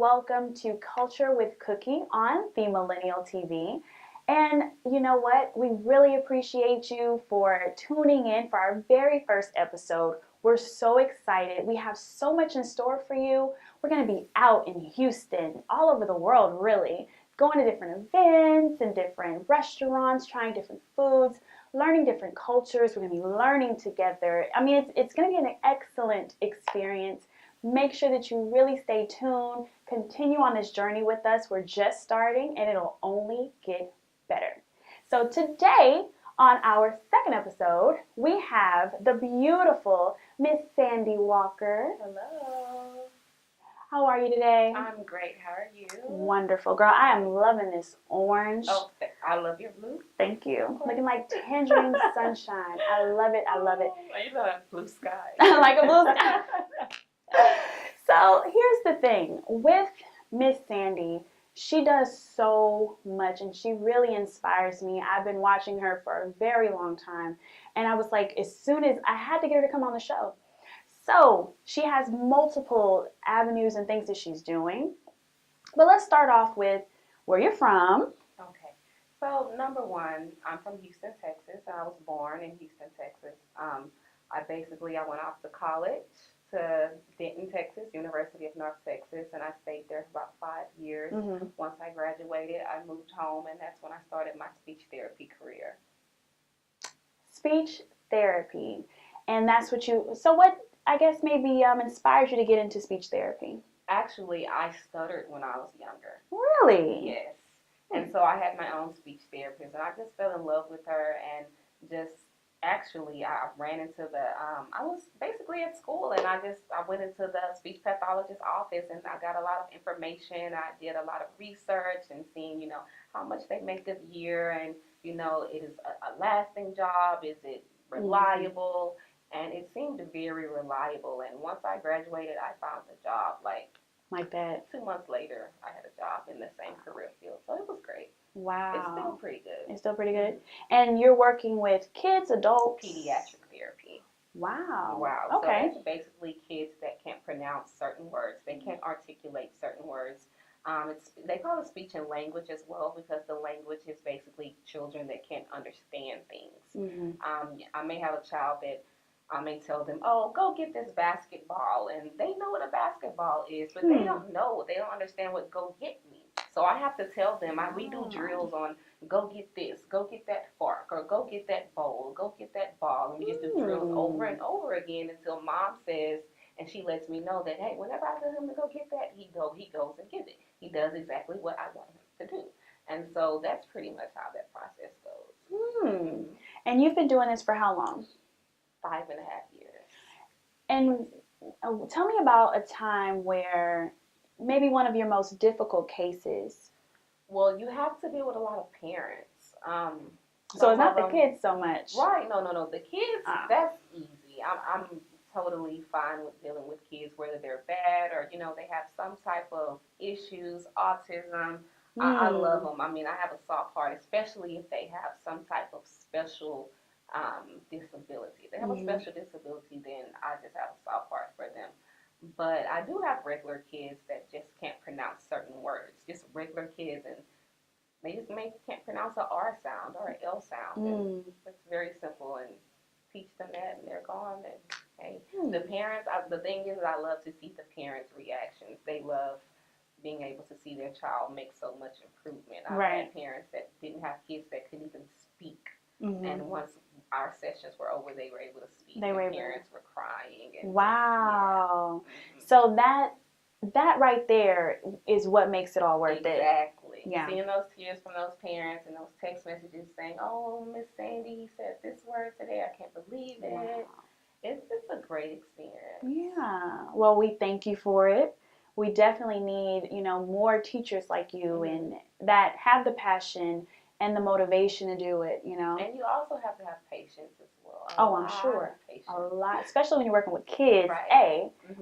welcome to Culture with Cookie on the Millennial TV. And you know what? We really appreciate you for tuning in for our very first episode. We're so excited. We have so much in store for you. We're going to be out in Houston, all over the world, really, going to different events and different restaurants, trying different foods, learning different cultures. We're going to be learning together. I mean, it's going to be an excellent experience. Make sure that you really stay tuned. Continue on this journey with us. We're just starting and it'll only get better. So today, on our second episode, we have the beautiful Miss Sandy Walker. Hello. How are you today? I'm great. How are you? Wonderful. Girl, I am loving this orange. Oh, I love your blue. Thank you. Looking like tangerine sunshine. I love it. I love it. Oh, you know that blue sky. Like a blue sky. So here's the thing. With Miss Sandy, she does so much and she really inspires me. I've been watching her for a very long time. And I was like, as soon as I had to get her to come on the show. So she has multiple avenues and things that she's doing. But let's start off with where you're from. Okay. So number one, I'm from Houston, Texas, and I was born in Houston, Texas. I went off to college to Denton, Texas, University of North Texas, and I stayed there for about 5 years. Mm-hmm. Once I graduated, I moved home, and that's when I started my speech therapy career. Speech therapy. And that's what what, I guess, maybe inspired you to get into speech therapy? Actually, I stuttered when I was younger. Really? Yes. And so I had my own speech therapist, and I just fell in love with her, and I ran into I was basically at school, and I went into the speech pathologist's office, and I got a lot of information. I did a lot of research and seeing, how much they make a year, and, it is a lasting job. Is it reliable? Mm-hmm. And it seemed very reliable. And once I graduated, I found a job. Like that. 2 months later, I had a job in the same career field. So it was great. Wow. It's still pretty good. It's still pretty good. And you're working with kids, adults? Pediatric therapy. Wow. Wow. Okay. So that's basically kids that can't pronounce certain words. They can't articulate certain words. They call it speech and language as well, because the language is basically children that can't understand things. Mm-hmm. I may have a child that I may tell them, oh, go get this basketball, and they know what a basketball is, but they don't understand what go get means. So I have to tell them, we do drills on go get this, go get that fork, or go get that bowl, go get that ball, and we just do drills over and over again until mom says, and she lets me know that, hey, whenever I tell him to go get that, he goes and gets it. He does exactly what I want him to do. And so that's pretty much how that process goes. And you've been doing this for how long? 5.5 years. And tell me about a time where maybe one of your most difficult cases. Well, you have to deal with a lot of parents. So it's not the kids so much. Right. No. The kids, that's easy. I'm totally fine with dealing with kids, whether they're bad or, they have some type of issues, autism. I love them. I mean, I have a soft heart, especially if they have some type of special disability. If they have a special disability, then I just have a soft heart for them. But I do have regular kids that just can't pronounce certain words. Just regular kids, and they just can't pronounce an R sound or an L sound. And it's very simple, and teach them that, and they're gone. And hey, the parents. The thing is, I love to see the parents' reactions. They love being able to see their child make so much improvement. I've had parents that didn't have kids that couldn't even speak. And once our sessions were over, they were able to speak. Parents were crying. And wow. So that right there is what makes it all worth it. Exactly. Yeah. Seeing those tears from those parents and those text messages saying, oh, Miss Sandy said this word today. I can't believe it. Wow. It's a great experience. Yeah. Well, we thank you for it. We definitely need, more teachers like you and that have the passion and the motivation to do it, And you also have to have patience as well. I'm sure. A lot, especially when you're working with kids,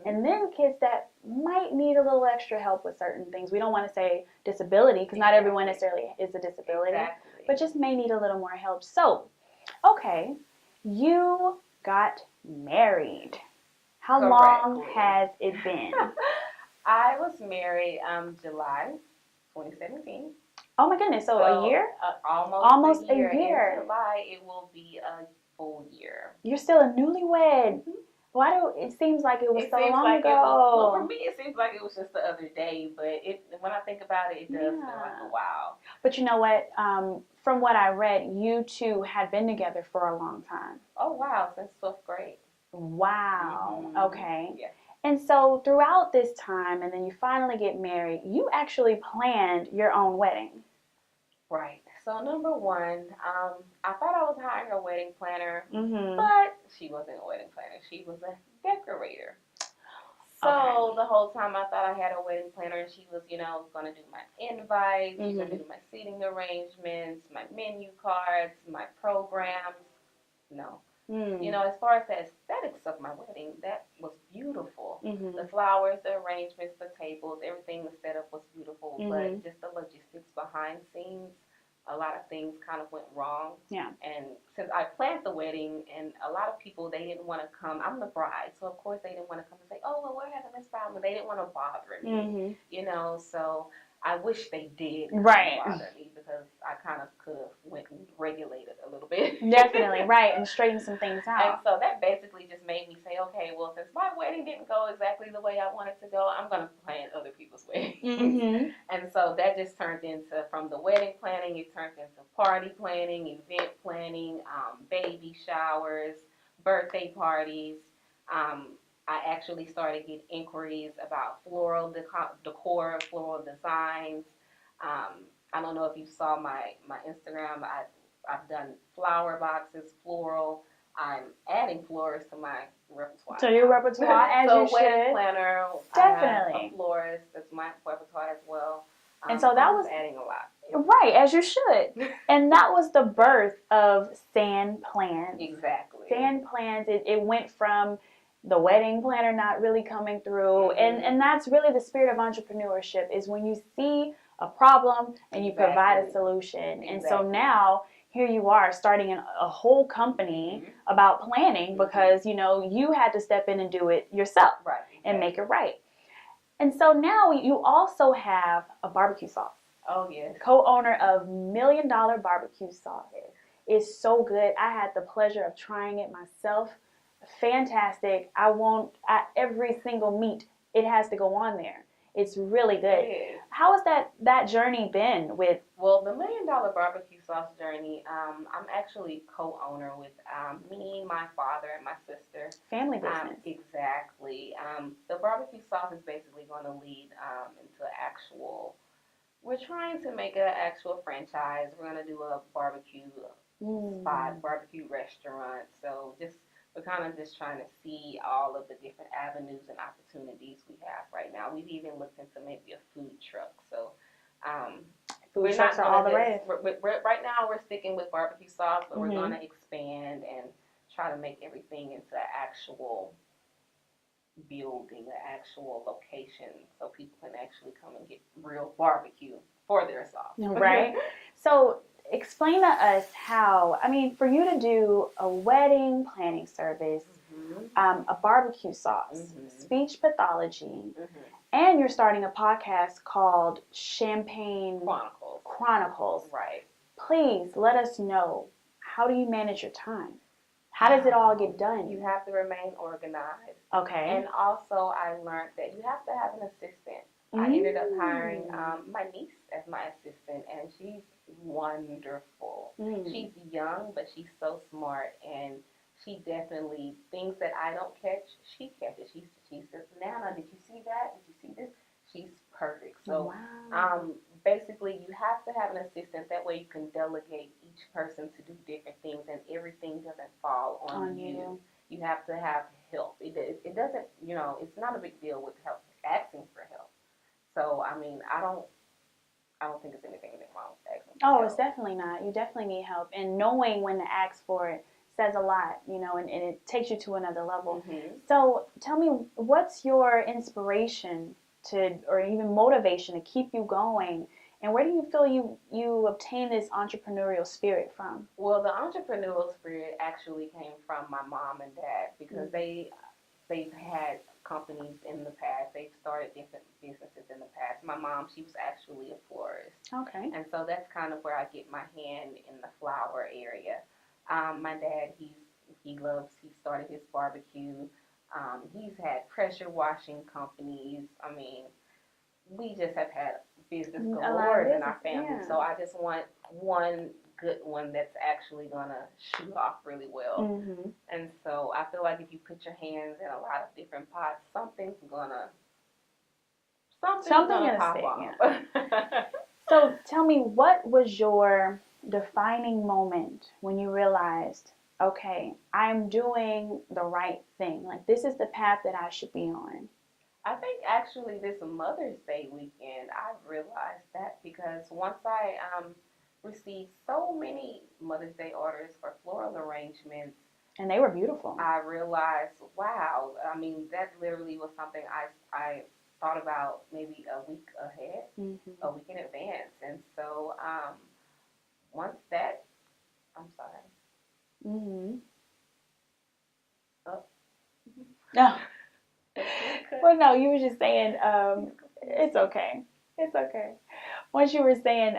and then kids that might need a little extra help with certain things. We don't want to say disability, because not everyone necessarily is a disability, but just may need a little more help. So, okay, you got married. How long has it been? I was married July 2017. Oh my goodness! So a year? Almost A a year. year. In July, it will be a full year. You're still a newlywed. Why do it seems like it was It so seems long like ago? it was, well, for me, it seems like it was just the other day, but when I think about it, it does feel like a while. But you know what? From what I read, you two had been together for a long time. Oh, wow, since 12th grade. Wow. Mm-hmm. Okay. Yeah. And so throughout this time, and then you finally get married, you actually planned your own wedding. Right. So number one, I thought I was hiring a wedding planner, Mm-hmm. but she wasn't a wedding planner. She was a decorator. So Okay. the whole time I thought I had a wedding planner, and she was, going to do my invites, she's going to do my seating arrangements, my menu cards, my programs. No. As far as the aesthetics of my wedding, that was beautiful. Mm-hmm. The flowers, the arrangements, the tables, everything, the setup was beautiful. But just the logistics behind scenes, a lot of things kind of went wrong. Yeah. And since I planned the wedding, and a lot of people, they didn't want to come. I'm the bride, so of course they didn't want to come and say, "Oh, well, we're having this problem." They didn't want to bother me. So I wish they did bother me, because I kind of could have went and regulated a little bit. Definitely, right, and straighten some things out. And so that basically just made me say, okay, well, since my wedding didn't go exactly the way I wanted to go, I'm going to plan other people's weddings. And so that just turned into, from the wedding planning, it turned into party planning, event planning, baby showers, birthday parties. I actually started getting inquiries about floral decor, floral designs. I don't know if you saw my Instagram. I've done flower boxes, floral. I'm adding florist to my repertoire. To your repertoire, as you should. Wedding planner. Definitely. I have a florist. That's my repertoire as well. And so that was adding a lot. Right, as you should. And that was the birth of Sand Plans. Exactly. Sand Plans, it went from the wedding planner not really coming through. And that's really the spirit of entrepreneurship, is when you see a problem and you provide a solution. And so now here you are starting a whole company about planning, because you had to step in and do it yourself and make it right. And so now you also have a barbecue sauce. Oh, yes. Co-owner of $1 Million Barbecue Sauce. It's so good. I had the pleasure of trying it myself. Fantastic. Every single meat, it has to go on there. It's really good. It is. How has that journey been with? Well, the $1 Million Barbecue Sauce journey, I'm actually co-owner with me, my father, and my sister. Family business. Exactly. The barbecue sauce is basically going to lead into actual. We're trying to make an actual franchise. We're going to do a barbecue spot, barbecue restaurant. So we're kind of just trying to see all of the different avenues and opportunities we have right now. We've even looked into maybe a food truck. So food trucks are all the rage. Right now we're sticking with barbecue sauce, but we're going to expand and try to make everything into an actual building, an actual location, so people can actually come and get real barbecue for their sauce. Right. So explain to us how, for you to do a wedding planning service, a barbecue sauce, speech pathology, and you're starting a podcast called Champagne Chronicles. Right. Please let us know, how do you manage your time? How does it all get done? You have to remain organized. Okay. And also, I learned that you have to have an assistant. I ended up hiring my niece as my assistant, and she's wonderful. She's young, but she's so smart, and she definitely, things that I don't catch, she catches. She says, "Nana, did you see that? Did you see this?" She's perfect. So, basically, you have to have an assistant. That way you can delegate each person to do different things, and everything doesn't fall on you. You have to have help. It doesn't, it's not a big deal with help, asking for help. So, I don't think there's anything wrong with asking for help. It's definitely not. You definitely need help. And knowing when to ask for it says a lot, and it takes you to another level. So tell me, what's your inspiration or even motivation to keep you going? And where do you feel you obtain this entrepreneurial spirit from? Well, the entrepreneurial spirit actually came from my mom and dad, because they they've had companies in the past. They've started different businesses in the past. My mom, she was actually a florist. Okay. And so that's kind of where I get my hand in the flower area. My dad, he started his barbecue. He's had pressure washing companies. I mean, we just have had business A lot of galore in business, our family. yeah. So I just want one good one that's actually gonna shoot off really well. Mm-hmm. And so I feel like if you put your hands in a lot of different pots, something's gonna Gonna pop stick, off. yeah. So tell me, what was your defining moment when you realized, okay, I'm doing the right thing. Like, this is the path that I should be on. I think actually this Mother's Day weekend, I realized that because once I received so many Mother's Day orders for floral arrangements, And they were beautiful. I realized, wow, I mean, that literally was something I thought about maybe a week ahead, Mm-hmm. a week in advance. And so once that, I'm sorry. Mm-hmm. Oh. No. Well, no, you were just saying, it's okay. It's okay. Once you were saying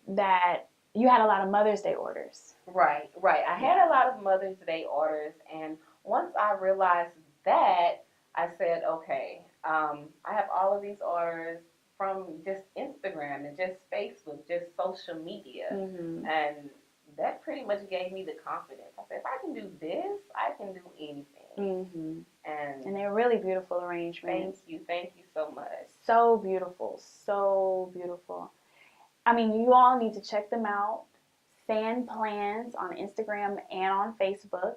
that you had a lot of Mother's Day orders. Right. I had a lot of Mother's Day orders, and once I realized that, I said, okay, I have all of these orders from just Instagram and just Facebook, just social media, Mm-hmm. and that pretty much gave me the confidence. I said, if I can do this, I can do anything. Mm-hmm. And And they're really beautiful arrangements. Thank you so much. So beautiful, so beautiful. I mean, you all need to check them out. Sand Plans on Instagram and on Facebook.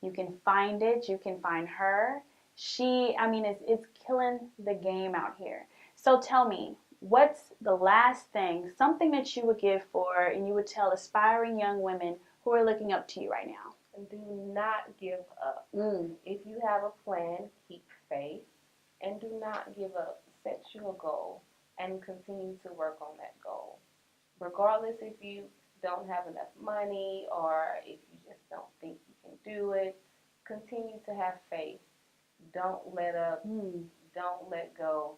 You can find it. You can find her. It's killing the game out here. So tell me, what's the last thing, something that you would give for, and you would tell aspiring young women who are looking up to you right now? Do not give up. If you have a plan, keep faith, and do not give up. Set you a goal and continue to work on that goal. Regardless if you don't have enough money or if you just don't think you can do it, continue to have faith. Don't let up. Don't let go.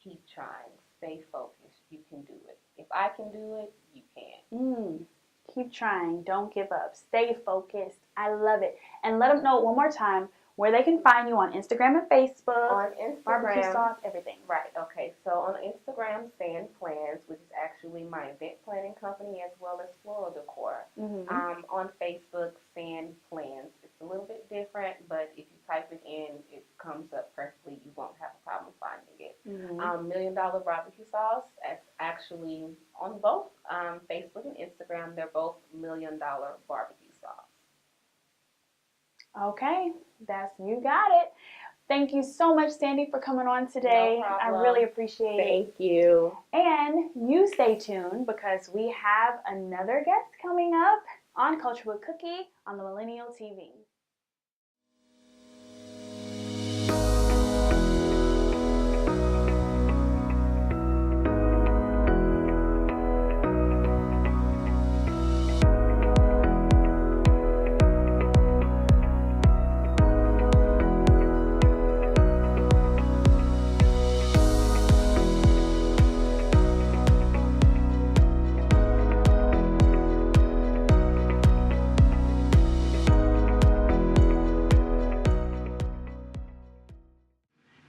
Keep trying. Stay focused. You can do it. If I can do it, you can. Keep trying. Don't give up. Stay focused. I love it. And let them know one more time where they can find you on Instagram and Facebook. On Instagram. Barbecue sauce, everything. Right. Okay. So on Instagram, Sand Plans, which is actually my event planning company as well as floral decor. On Facebook, Sand Plans. It's a little bit different, but if you type it in, it comes up perfectly. You won't have a problem finding it. $1 Million Barbecue Sauce. It's actually on both Facebook and Instagram. They're both $1 Million Barbecue Sauce. Okay, you got it. Thank you so much, Sandy, for coming on today. No problem. I really appreciate it. Thank you. And you stay tuned because we have another guest coming up on Culture with Cookie on the Millennial TV.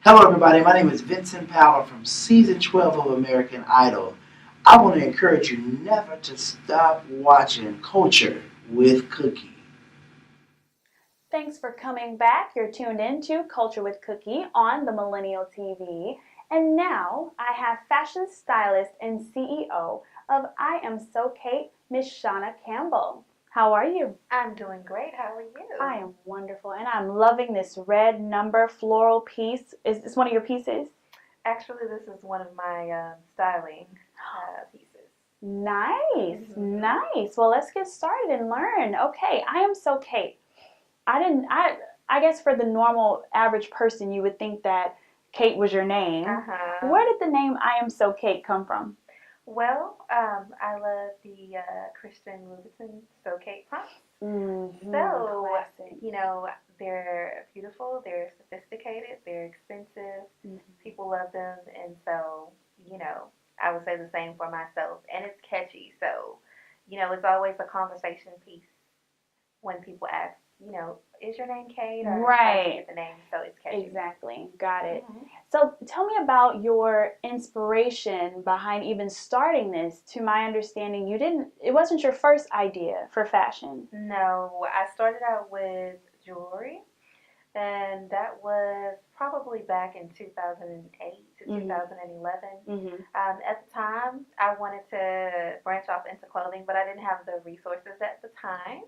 Hello everybody, my name is Vincent Power from season 12 of American Idol. I want to encourage you never to stop watching Culture with Cookie. Thanks for coming back. You're tuned in to Culture with Cookie on the Millennial TV. And now I have fashion stylist and CEO of I Am So Kate, Miss Shauna Campbell. How are you? I'm doing great. How are you? I am wonderful, and I'm loving this red number floral piece. Is this one of your pieces? Actually, this is one of my styling pieces. Nice, nice. Well, let's get started and learn. Okay, I Am So Kate. I guess for the normal average person, you would think that Kate was your name. Where did the name I Am So Kate come from? Well, I love the Christian Louboutin So Kate pumps. Mm-hmm. So, Classic. you know, they're beautiful, they're sophisticated, they're expensive. Mm-hmm. People love them, and so, you know, I would say the same for myself. And it's catchy, so, you know, it's always a conversation piece when people ask, you know, is your name Kate, or how did you Right. get the name? So it's catchy. Exactly. Got it. Mhm. So tell me about your inspiration behind even starting this. To my understanding, it wasn't your first idea for fashion. No, I started out with jewelry, and that was probably back in 2008 to Mhm. 2011. Mm-hmm. At the time, I wanted to branch off into clothing, but I didn't have the resources at the time.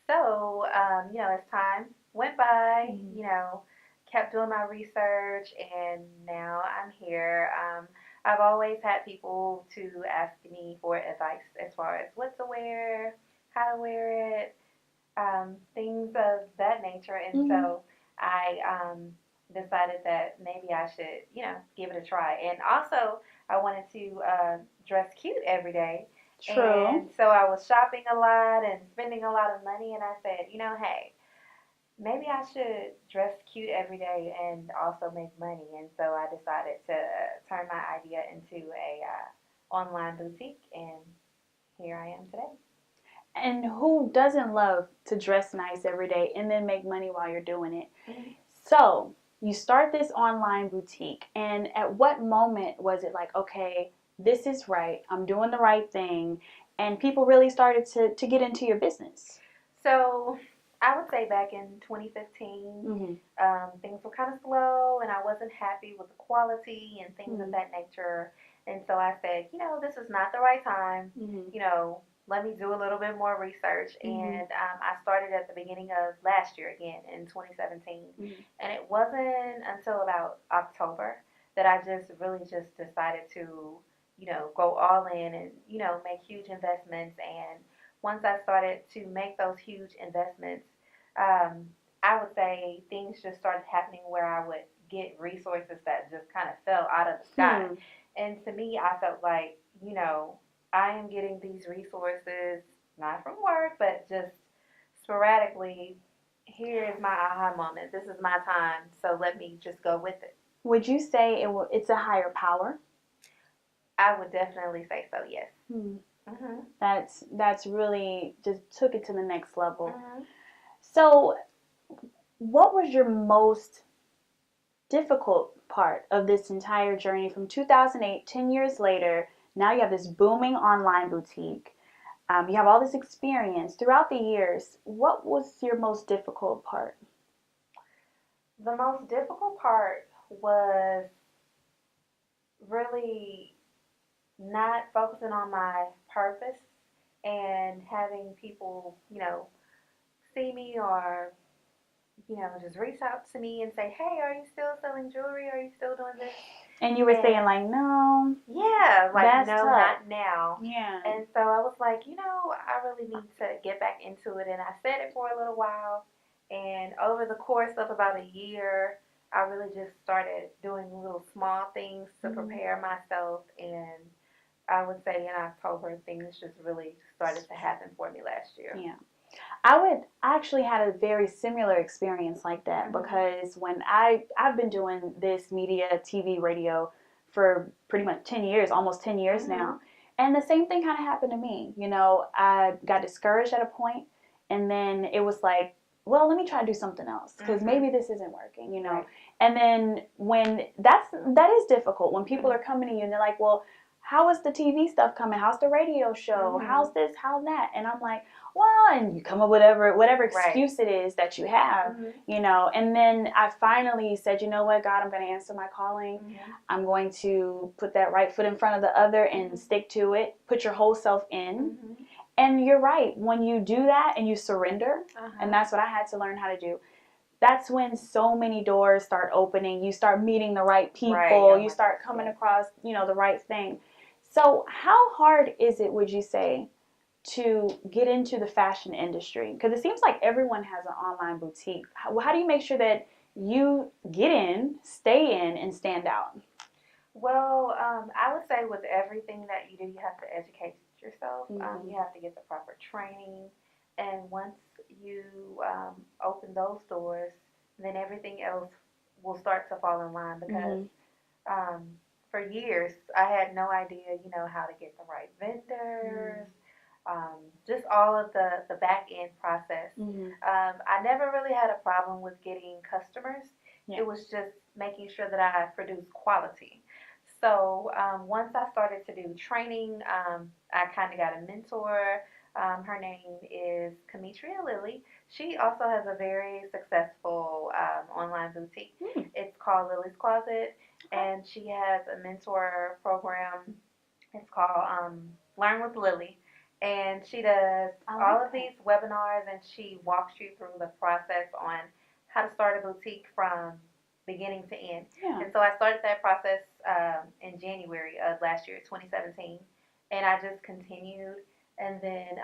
So, you know, as time went by, Mhm. you know, kept doing my research, and now I'm here. I've always had people to ask me for advice as far as what to wear, how to wear it, things of that nature. And Mhm. so I decided that maybe I should, you know, give it a try. And also, I wanted to dress cute every day. True. And so I was shopping a lot and spending a lot of money. And I said, you know, hey, maybe I should dress cute every day and also make money. And so I decided to turn my idea into a online boutique. And here I am today. And who doesn't love to dress nice every day and then make money while you're doing it? Mhm. So you start this online boutique, and at what moment was it like, okay, this is right, I'm doing the right thing, and people really started to get into your business? So I would say back in 2015, Mm-hmm. things were kind of slow, and I wasn't happy with the quality and things of Mm-hmm. that nature. And so I said, you know, this is not the right time. Mm-hmm. You know, let me do a little bit more research. Mm-hmm. And I started at the beginning of last year again in 2017. Mm-hmm. And it wasn't until about October that I just really just decided to, you know, go all in and, you know, make huge investments. And once I started to make those huge investments, um, I would say things just started happening where I would get resources that just kind of fell out of the sky. Hmm. And to me, I felt like, you know, I am getting these resources not from work, but just sporadically. Here is my aha moment. This is my time. So let me just go with it. Would you say it's a higher power? I would definitely say so, yes. Hmm. Hmm. That's really just took it to the next level. Hmm. So what was your most difficult part of this entire journey from 2008, 10 years later? Now you have this booming online boutique. You have all this experience throughout the years. What was your most difficult part? The most difficult part was really not focusing on my purpose and having people, you know, see me or, you know, just reach out to me and say, hey, are you still selling jewelry? Are you still doing this? And you were saying And like, no, yeah, like, that's no, tough. not now. Yeah. And so I was like, you know, I really need to get back into it. And I said it for a little while. And over the course of about a year, I really just started doing little small things to Mhm. prepare myself. And I would say in October, things just really started to happen for me last year. Yeah. I actually had a very similar experience like that, Mhm. because when I've been doing this media, TV, radio for pretty much 10 years, almost 10 years Mhm. now. And the same thing kind of happened to me. You know, I got discouraged at a point, and then it was like, well, let me try to do something else, because Mhm. maybe this isn't working, you know. Right. And then when that is difficult when people Mhm. are coming to you and they're like, well, how is the TV stuff coming? How's the radio show? Mhm. How's this? How's that? And I'm like, well, and you come up with whatever Right. excuse it is that you have, Mhm. you know. And then I finally said, you know what, God, I'm going to answer my calling. Mhm. I'm going to put that right foot in front of the other and Mhm. stick to it. Put your whole self in. Mhm. And you're right. When you do that and you surrender, Uh-huh. and that's what I had to learn how to do. That's when so many doors start opening. You start meeting the right people. Right. Oh You my start gosh, coming yes. across, you know, the right thing. So how hard is it, would you say, to get into the fashion industry? Because it seems like everyone has an online boutique. How do you make sure that you get in, stay in, and stand out? Well, I would say with everything that you do, you have to educate yourself. Mhm. You have to get the proper training. And once you open those doors, then everything else will start to fall in line because for years I had no idea, how to get the right vendors, just all of the back end process. I never really had a problem with getting customers. Yeah. It was just making sure that I produced quality. So once I started to do training, I kind of got a mentor. Her name is Kamitria Lilly. She also has a very successful online boutique. It's called Lily's Closet, and she has a mentor program. It's called Learn with Lily. And she does all of these webinars, and she walks you through the process on how to start a boutique from beginning to end. Yeah. And so I started that process in January of last year, 2017, and I just continued. And then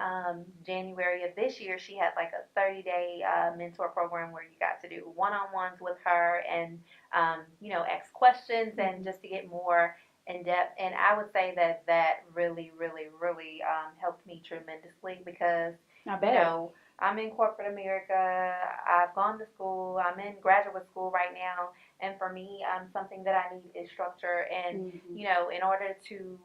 January of this year, she had like a 30-day mentor program where you got to do one-on-ones with her and, ask questions and just to get more in depth. And I would say that really, really, really helped me tremendously because, I bet. I'm in corporate America. I've gone to school. I'm in graduate school right now. And for me, something that I need is structure. And, in order to,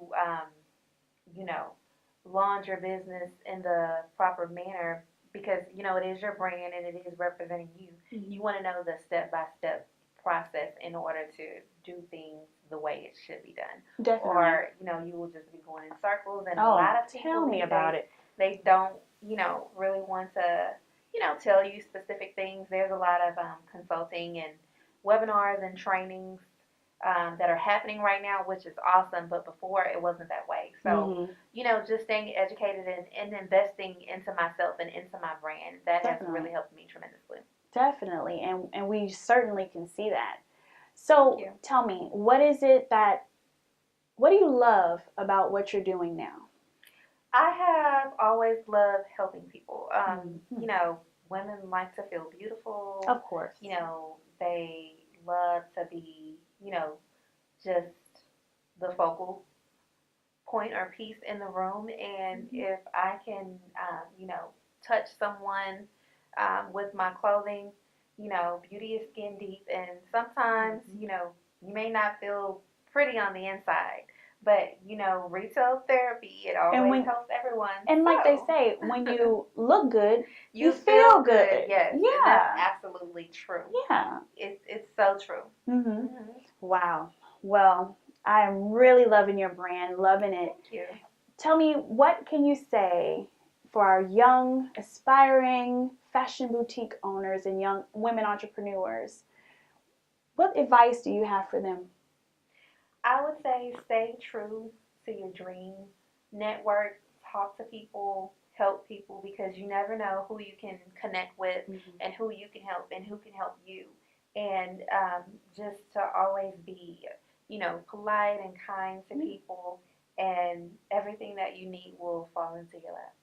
launch your business in the proper manner, because, it is your brand and it is representing you, you want to know the step-by-step process in order to do things the way it should be done. Definitely. Or, you will just be going in circles. And a lot of people tell me about it. They don't, really want to, tell you specific things. There's a lot of consulting and webinars and trainings that are happening right now, which is awesome. But before, it wasn't that way. So, just staying educated and investing into myself and into my brand, that Definitely. has really helped me tremendously. Definitely. And we certainly can see that. So tell me, what do you love about what you're doing now? I have always loved helping people. Women like to feel beautiful. Of course. They love to be, just the focal point or piece in the room. And if I can, touch someone with my clothing, beauty is skin deep. And sometimes, you may not feel pretty on the inside. But, retail therapy, it always helps everyone. And like they say, when you look good, you feel good. Yeah. Yes. And that's absolutely true. Yeah. It's so true. Wow. Well, I'm really loving your brand, loving it. Thank you. Tell me, what can you say for our young, aspiring fashion boutique owners and young women entrepreneurs? What advice do you have for them? I would say stay true to your dream. Network, talk to people, help people, because you never know who you can connect with and who you can help and who can help you. And just to always be, polite and kind to people, and everything that you need will fall into your lap.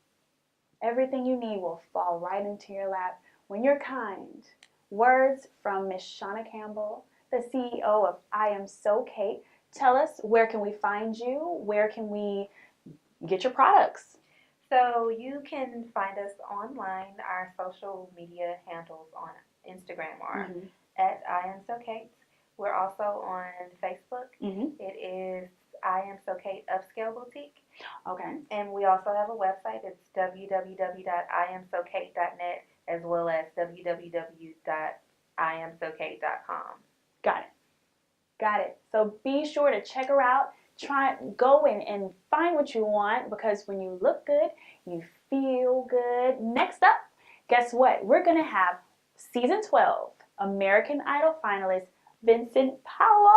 Everything you need will fall right into your lap when you're kind. Words from Miss Shauna Campbell, the CEO of I Am So Kate. Tell us, where can we find you? Where can we get your products? So you can find us online. Our social media handles on Instagram are at I Am So Kate. We're also on Facebook. It is I Am So Kate Upscale Boutique. Okay. And we also have a website. It's www.iamsokate.net as well as www.iamsokate.com. Got it. So be sure to check her out. Go and find what you want, because when you look good, you feel good. Next up, guess what? We're going to have season 12 American Idol finalist Vincent Powell.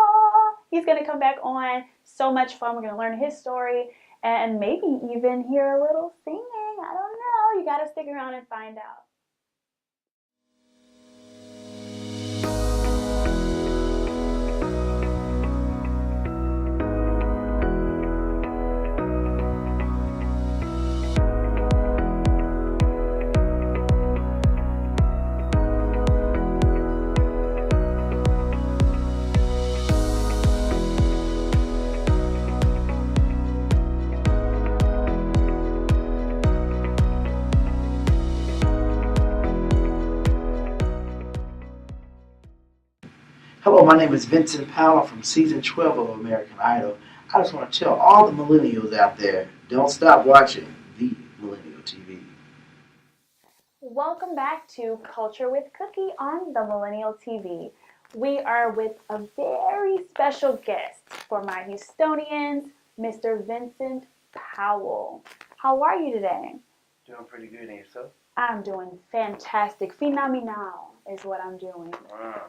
He's going to come back on. So much fun. We're going to learn his story and maybe even hear a little singing. I don't know. You got to stick around and find out. Hello, my name is Vincent Powell from season 12 of American Idol. I just want to tell all the millennials out there, don't stop watching the Millennial TV. Welcome back to Culture with Cookie on the Millennial TV. We are with a very special guest for my Houstonians, Mr. Vincent Powell. How are you today? Doing pretty good, and yourself? I'm doing fantastic. Phenomenal is what I'm doing. Wow.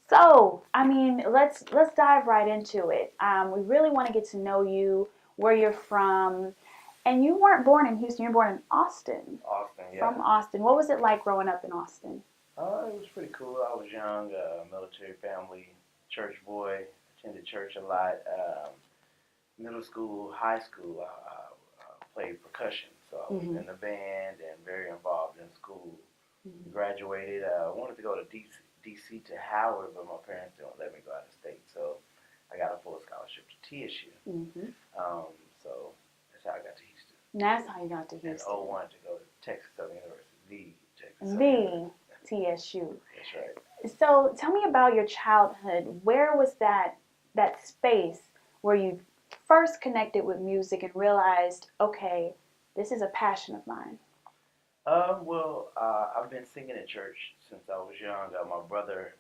So, I mean, let's dive right into it. We really want to get to know you, where you're from, and you weren't born in Houston. You were born in Austin. Austin, yeah. From Austin. What was it like growing up in Austin? It was pretty cool. I was young, military family, church boy, attended church a lot. Middle school, high school, I played percussion, so I was in the band and very involved in school. Graduated. Wanted to go to DC to Howard, but my parents didn't let me go out of state, so I got a full scholarship to TSU. So that's how I got to Houston. That's how you got to And Houston. 01 to go to Texas Southern University, Texas Southern University. The TSU. That's right. So tell me about your childhood. Where was that space where you first connected with music and realized, okay, this is a passion of mine? I've been singing at church since I was young. My brother,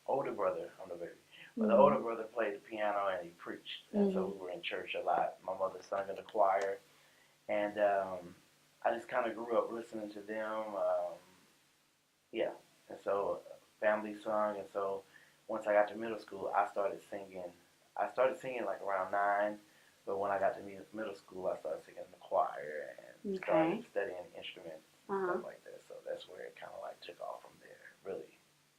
older brother, I'm the baby, but the older brother played the piano and he preached, and so we were in church a lot. My mother sung in the choir, and I just kind of grew up listening to them. And so family sung, and so once I got to middle school, I started singing. I started singing like around 9, but when I got to middle school, I started singing in the choir and started studying instruments and stuff like that. So that's where it kind of like took off from there, really,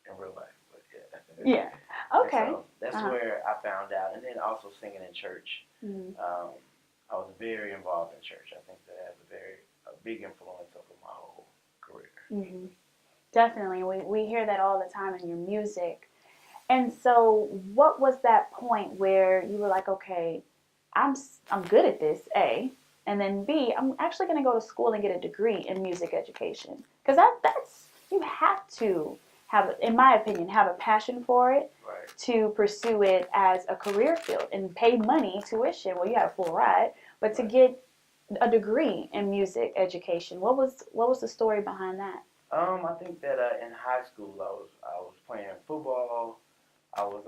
in real life. But yeah. Yeah. Okay. And so that's where I found out, and then also singing in church. I was very involved in church. I think that has a big influence over my whole career. Definitely. We hear that all the time in your music. And so what was that point where you were like, okay, I'm good at this, A, and then B, I'm actually going to go to school and get a degree in music education? Because that's you have to have, in my opinion, have a passion for it to pursue it as a career field and pay money, tuition. Well, you have a full ride, but to get a degree in music education, what was the story behind that? I think that in high school I was playing football. I was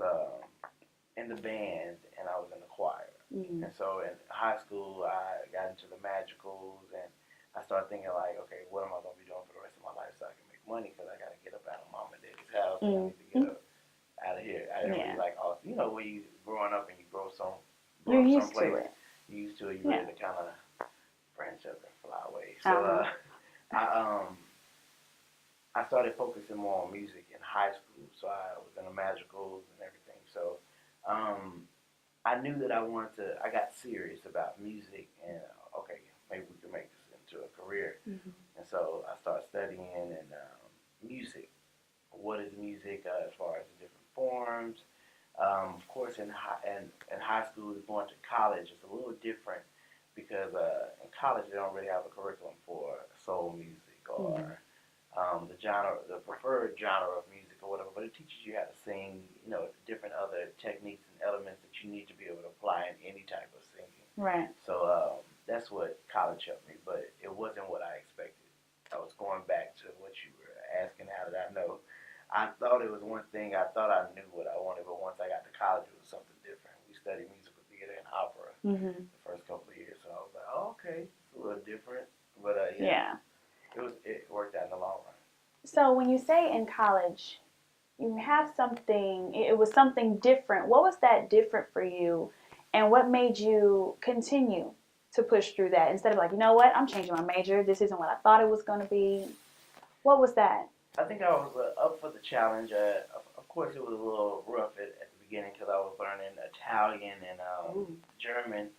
in the band and I was in the choir. And so in high school I got into the magicals and I started thinking like, okay, what am I going to be doing for the rest of my life so I can make money, because I got to get up out of mom and daddy's house and I need to get up out of here. I didn't really like all, when you growing up and you grow You're used someplace, to it. you're used to it, you're ready to kind of branch up and fly away. So I started focusing more on music in high school, so I was in the magicals and everything. So I knew that I got serious about music and, okay, maybe we can make this into a career. And so I started studying and music. What is music as far as the different forms? Of course, in high school, going to college is a little different because in college they don't really have a curriculum for soul music or the preferred genre of music or whatever, but it teaches you how to sing, different other techniques and elements that you need to be able to apply in any type of singing. Right. So that's what college helped me, but it wasn't what I expected. I was going back to what you were asking, how did I know? I thought it was one thing. I thought I knew what I wanted, but once I got to college, it was something different. We studied musical theater and opera the first couple of years, so I was like, oh, okay, it's a little different, but it worked out in the long run. So when you say in college, you have something, it was something different. What was that different for you? And what made you continue to push through that instead of like, you know what, I'm changing my major. This isn't what I thought it was going to be. What was that? I think I was up for the challenge. Of course, it was a little rough at the beginning because I was learning Italian and German.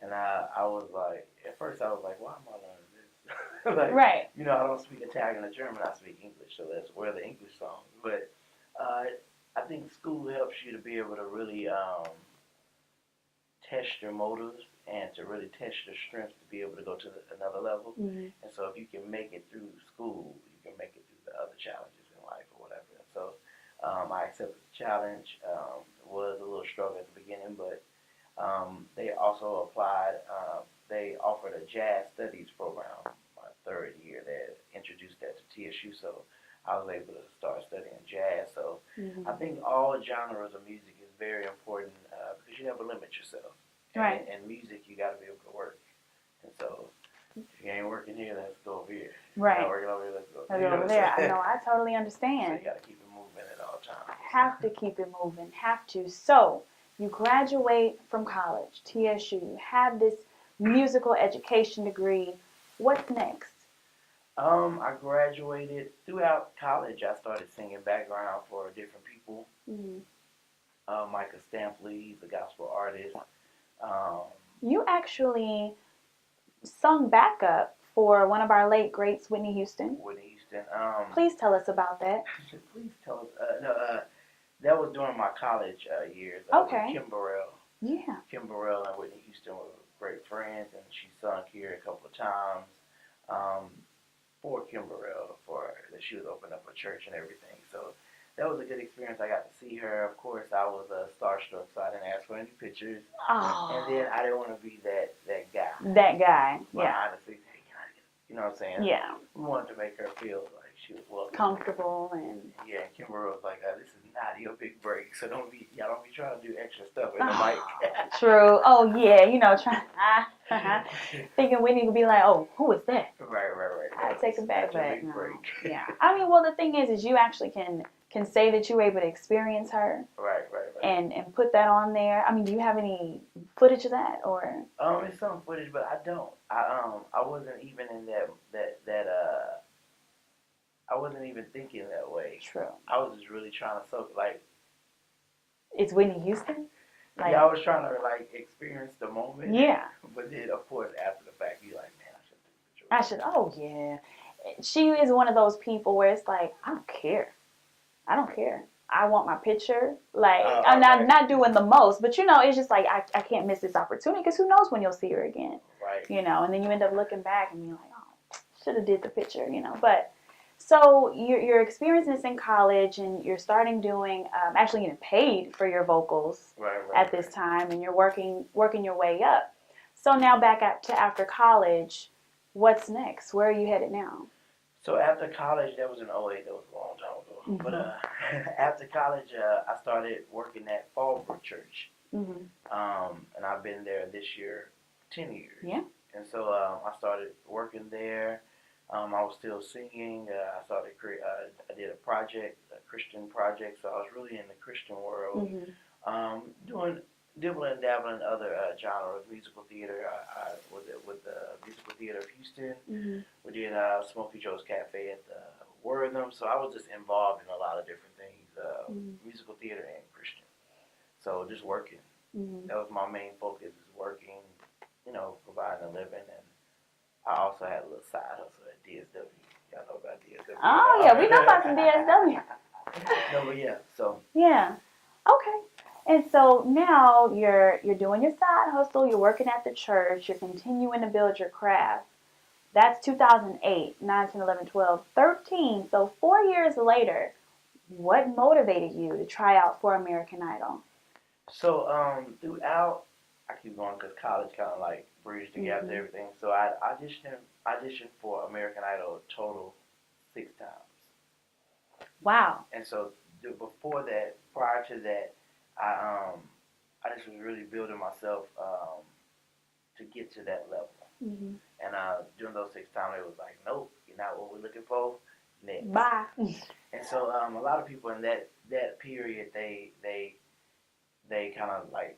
And I was like, at first I was like, why am I learning this? Right. I don't speak Italian or German. I speak English, so that's where the English songs. But I think school helps you to be able to really test your motives and to really test your strengths to be able to go to another level. And so if you can make it through school, you can make it through the other challenges in life or whatever. And so I accepted the challenge. It was a little struggle at the beginning, but they also applied. They offered a jazz studies program my third year that introduced that to TSU. So I was able to start studying jazz. So I think all genres of music is very important because you never limit yourself. Right. And music, you got to be able to work. And so if you ain't working here, let's go over here. Right. If you're not working over here, let's go Over there. I know. I totally So understand. you got to keep it moving at all times. Have to keep it moving. Have to. So you graduate from college, TSU. You have this musical education degree. What's next? I graduated. Throughout college, I started singing background for different people. Micah Stampley, he's a gospel artist. You actually sung backup for one of our late greats, Whitney Houston. Whitney Houston. Please tell us about that. Please tell us. That was during my college years. Okay. With Kim Burrell. Yeah. Kim Burrell and Whitney Houston were great friends, and she sung here a couple of times for Kim Burrell, for that she was opening up a church and everything. So that was a good experience. I got to see her. Of course, I was starstruck, so I didn't ask for any pictures. Oh. And then I didn't want to be that guy. That guy. But Yeah. honestly, hey, can I get, you know what I'm saying? Yeah. We wanted to make her feel like she was welcome. Comfortable and. Yeah, and Kim Burrell was like, this is not your big break, so y'all don't be trying to do extra stuff in the mic. True. Oh yeah. You know, thinking Whitney would be like, oh, who is that? Right. I take it back, Not your but big no. break. Yeah. I mean, well, the thing is you actually can say that you were able to experience her Right. and put that on there. I mean, do you have any footage of that or? It's some footage, but I don't. I wasn't even in that I wasn't even thinking that way. True. I was just really trying to soak, like. It's Whitney Houston? Like, Yeah, I was trying to, like, experience the moment. Yeah. But then, of course, after the fact, you're like, man, I should, oh yeah. She is one of those people where it's like, I don't care. I want my picture. Like, I'm not doing the most, but you know, it's just like, I can't miss this opportunity because who knows when you'll see her again. Right. You know, and then you end up looking back and being like, oh, should have did the picture, you know. But, so you're experiencing this in college and you're starting doing, actually getting paid for your vocals at this time, and you're working your way up. So now back up to after college, what's next? Where are you headed now? So after college, that was in 08, that was a long time ago. But after college, I started working at Fallbrook Church. And I've been there this year 10 years. Yeah. And so I started working there. I was still singing. I started I did a project, a Christian project. So I was really in the Christian world, doing dibbling and dabbling in other genres, musical theater. I was with the Musical Theater of Houston. We did Smokey Joe's Cafe at the Wortham. So I was just involved in a lot of different things, musical theater and Christian. So just working. That was my main focus, is working, you know, providing a living. And I also had a little side hustle at DSW. Y'all know about DSW. Oh, yeah, we know about some DSW. No, but yeah, so. Yeah. Okay. And so now you're doing your side hustle, you're working at the church, you're continuing to build your craft. That's 2008, 9, 10, 11, 12, 13. So 4 years later, what motivated you to try out for American Idol? So throughout, I keep going because college kind of like bridged together everything. So I auditioned for American Idol a total 6 times. Wow. And so before that, prior to that, I just was really building myself to get to that level. And during those 6 times, it was like, nope, you're not what we're looking for. Next. Bye. And so a lot of people in that period, they kind of like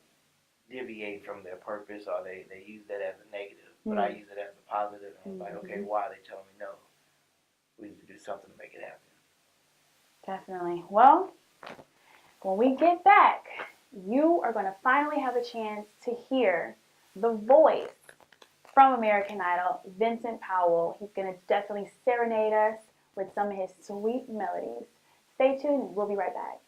deviate from their purpose, or they use that as a negative. But I use it as a positive, and it's like, okay, why are they telling me no? We need to do something to make it happen. Definitely. Well, when we get back, you are going to finally have a chance to hear the voice from American Idol, Vincent Powell. He's going to definitely serenade us with some of his sweet melodies. Stay tuned. We'll be right back.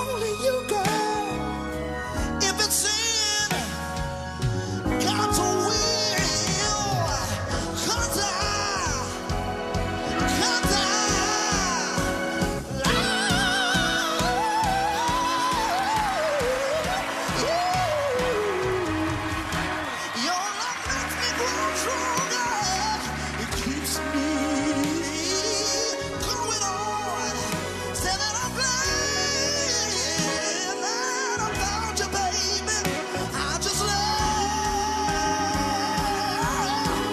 only you, girl. If it's in God's will, 'cause your love makes me grow stronger. It keeps me going on. Say that I'm glad that I found you, baby. I just love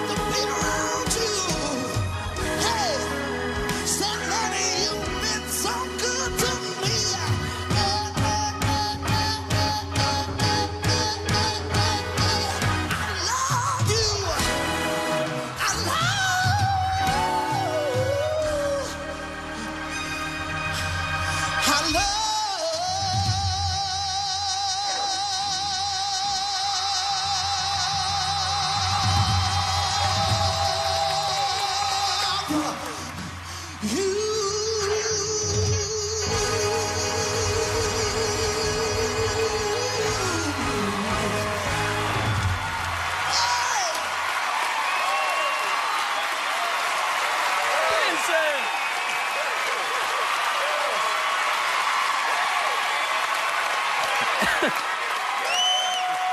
to be around you. Hey, said that you've been so good to me. I love you. I love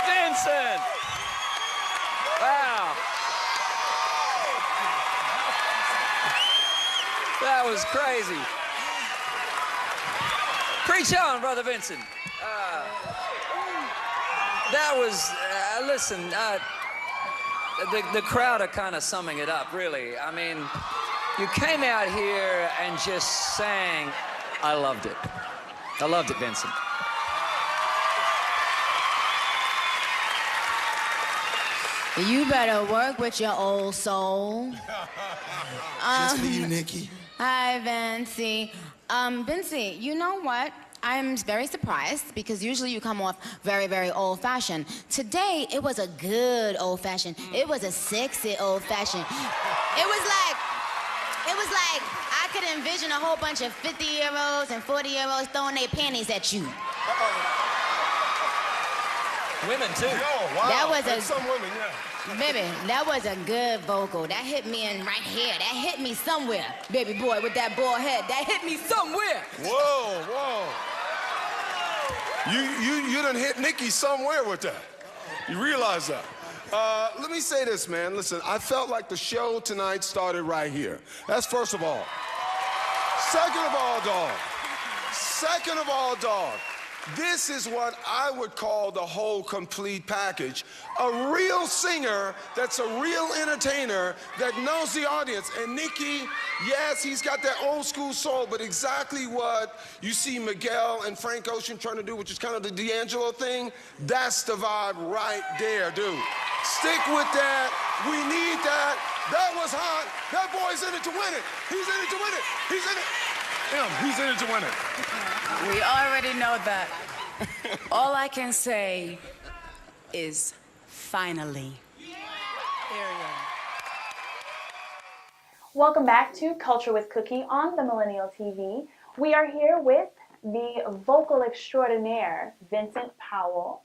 Vincent! Wow. That was crazy. Preach on, Brother Vincent. That was, listen, the crowd are kind of summing it up, really. I mean, you came out here and just sang. I loved it. I loved it, Vincent. You better work with your old soul. Just for you, Nikki. Hi, Vincy. Vincy, you know what? I'm very surprised because usually you come off very, very old-fashioned. Today, it was a good old-fashioned. It was a sexy old-fashioned. It was like I could envision a whole bunch of 50-year-olds and 40-year-olds throwing their panties at you. Women, too. Yo, wow. That was And some women, yeah. Baby, that was a good vocal. That hit me in right here. That hit me somewhere. Baby boy with that bald head. That hit me somewhere. Whoa, whoa. You done hit Nikki somewhere with that. You realize that? Let me say this, man. Listen, I felt like the show tonight started right here. That's first of all. Second of all, dog, this is what I would call the whole complete package. A real singer that's a real entertainer that knows the audience. And Nikki, yes, he's got that old school soul, but exactly what you see Miguel and Frank Ocean trying to do, which is kind of the D'Angelo thing, that's the vibe right there, dude. Stick with that. We need that. That was hot. That boy's in it to win it. He's in it to win it. He's in it. He's in it to win it. We already know that. All I can say is finally. Welcome back to Culture with Cookie on the Millennial TV. We are here with the vocal extraordinaire, Vincent Powell.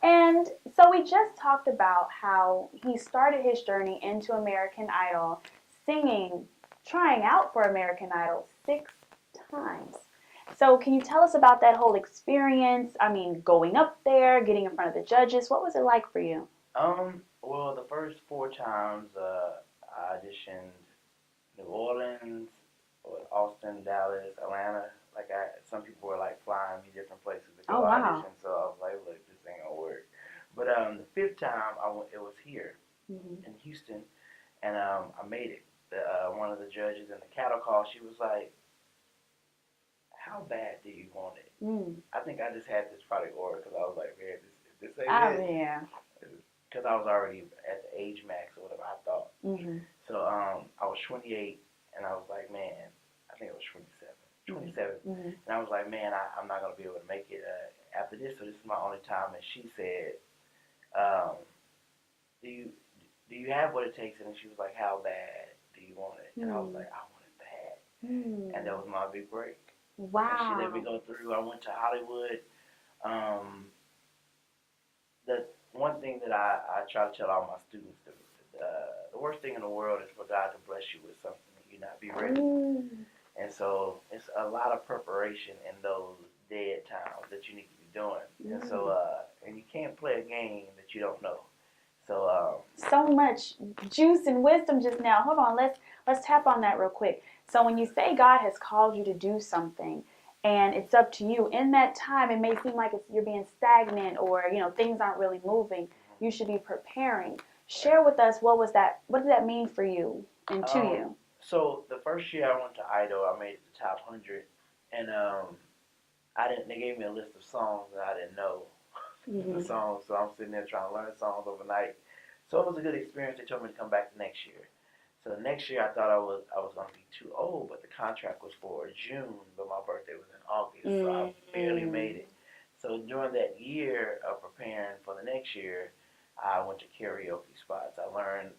And so we just talked about how he started his journey into American Idol, singing, trying out for American Idol 6 times. So can you tell us about that whole experience? I mean, going up there, getting in front of the judges, what was it like for you? Well, the first 4 times I auditioned New Orleans, or Austin, Dallas, Atlanta. Some people were like flying me different places to go audition, so I was like, look, this ain't gonna work. But the 5th time it was here in Houston, and I made it. One of the judges in the cattle call, she was like, how bad do you want it? I think I just had this product order because I was like, man, this ain't it. Yeah. Because I was already at the age max or whatever I thought. So I was 28, and I was like, man, I think it was 27. And I was like, man, I'm not going to be able to make it after this, so this is my only time. And she said, do you have what it takes? And she was like, how bad do you want it? And I was like, I want it bad. And that was my big break. Wow. She let me go through. I went to Hollywood. The one thing that I try to tell all my students, the worst thing in the world is for God to bless you with something and you not be ready. And so it's a lot of preparation in those dead times that you need to be doing. And so, and you can't play a game that you don't know. So, so much juice and wisdom just now. Hold on, let's tap on that real quick. So when you say God has called you to do something and it's up to you, in that time it may seem like you're being stagnant or things aren't really moving. You should be preparing. Share with us what did that mean for you and to you? So the first year I went to Idol, I made the top 100, and they gave me a list of songs that I didn't know. The songs, so I'm sitting there trying to learn songs overnight. So it was a good experience. They told me to come back the next year. So the next year I thought I was going to be too old, but the contract was for June, but my birthday was in August, so I barely made it. So during that year of preparing for the next year, I went to karaoke spots. I learned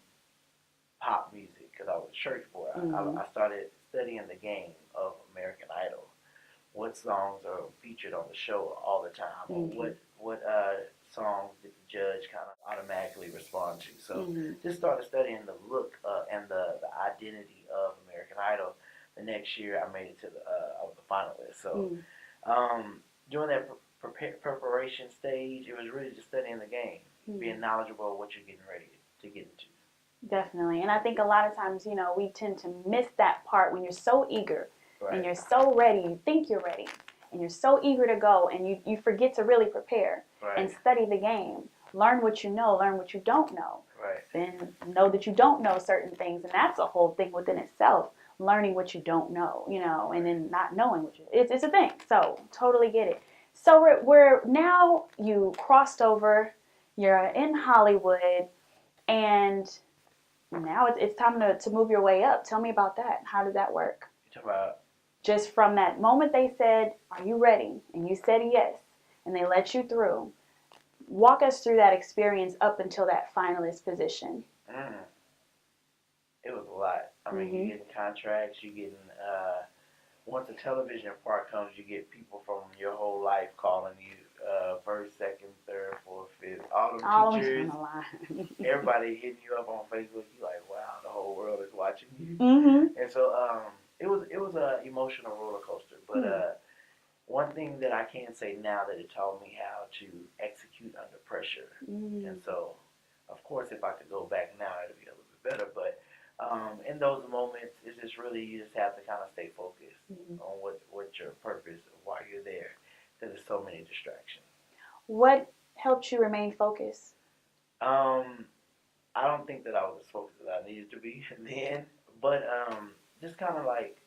pop music because I was a church boy. I started studying the game of American Idol. What songs are featured on the show all the time? Or what songs did the judge kind of automatically respond to? So just started studying the look and the identity of American Idol. The next year I made it to I was a finalist. So during that preparation stage, it was really just studying the game, being knowledgeable of what you're getting ready to get into. Definitely. And I think a lot of times, we tend to miss that part when you're so eager Right. and you're so ready, you think you're ready, and you're so eager to go, and you forget to really prepare and study the game. Learn what you know, learn what you don't know. Right. Then know that you don't know certain things, and that's a whole thing within itself. Learning what you don't know, and then not knowing it's a thing. So totally get it. So we're now you crossed over, you're in Hollywood, and now it's time to move your way up. Tell me about that. How did that work? You talk about Just from that moment they said, "Are you ready?" and you said yes, and they let you through. Walk us through that experience up until that finalist position. It was a lot. I mean, you're getting contracts, you're getting, once the television part comes, you get people from your whole life calling you, first, second, third, fourth, fifth, all them teachers, everybody hitting you up on Facebook. You're like, wow, the whole world is watching you. And so it was an emotional roller coaster. But one thing that I can say now that it taught me how to execute under pressure. And so, of course, if I could go back now, it'd be a little bit better. But in those moments, it's just really, you just have to kind of stay focused on what your purpose, why you're there. Because there's so many distractions. What helped you remain focused? I don't think that I was as focused as I needed to be then. But just kind of like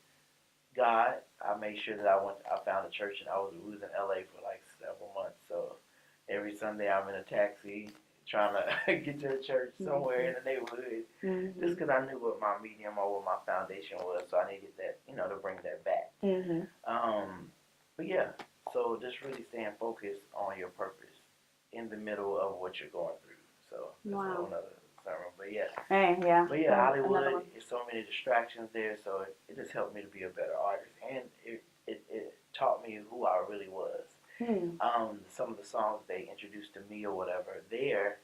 God, I made sure that I found a church, and we was in LA for like several months. So every Sunday I'm in a taxi trying to get to a church somewhere in the neighborhood, just because I knew what my medium or what my foundation was. So I needed that, to bring that back. But yeah, so just really staying focused on your purpose in the middle of what you're going through. So that's a whole nother sermon. But yeah. But yeah, Hollywood, there's so many distractions there, so it just helped me to be a better artist. And it taught me who I really was. Some of the songs they introduced to me or whatever there,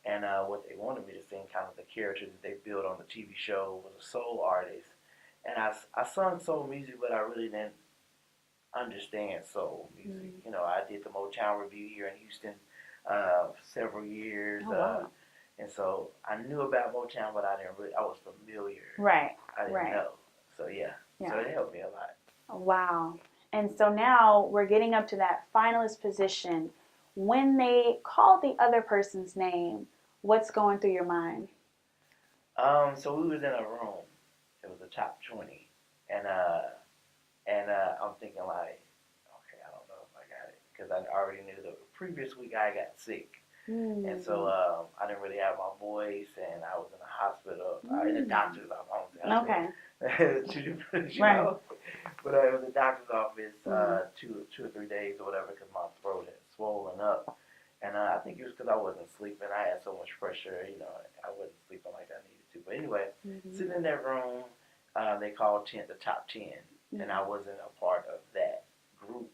and what they wanted me to sing, kind of the character that they built on the TV show, was a soul artist. And I sung soul music, but I really didn't understand soul music. I did the Motown Review here in Houston several years. And so I knew about Motown, but I was familiar. Right. I didn't know. So yeah. So it helped me a lot. Wow. And so now we're getting up to that finalist position. When they called the other person's name, what's going through your mind? So we was in a room. It was the top 20. And I'm thinking like, okay, I don't know if I got it. Because I already knew the previous week I got sick. And so I didn't really have my voice, and I was in the hospital, in the doctor's office. Okay. Two different, know. But it was the doctor's office 2 or 3 days or whatever, because my throat had swollen up. And I think it was because I wasn't sleeping. I had so much pressure, I wasn't sleeping like I needed to. But anyway, sitting in that room, they called the top 10. and I wasn't a part of that group.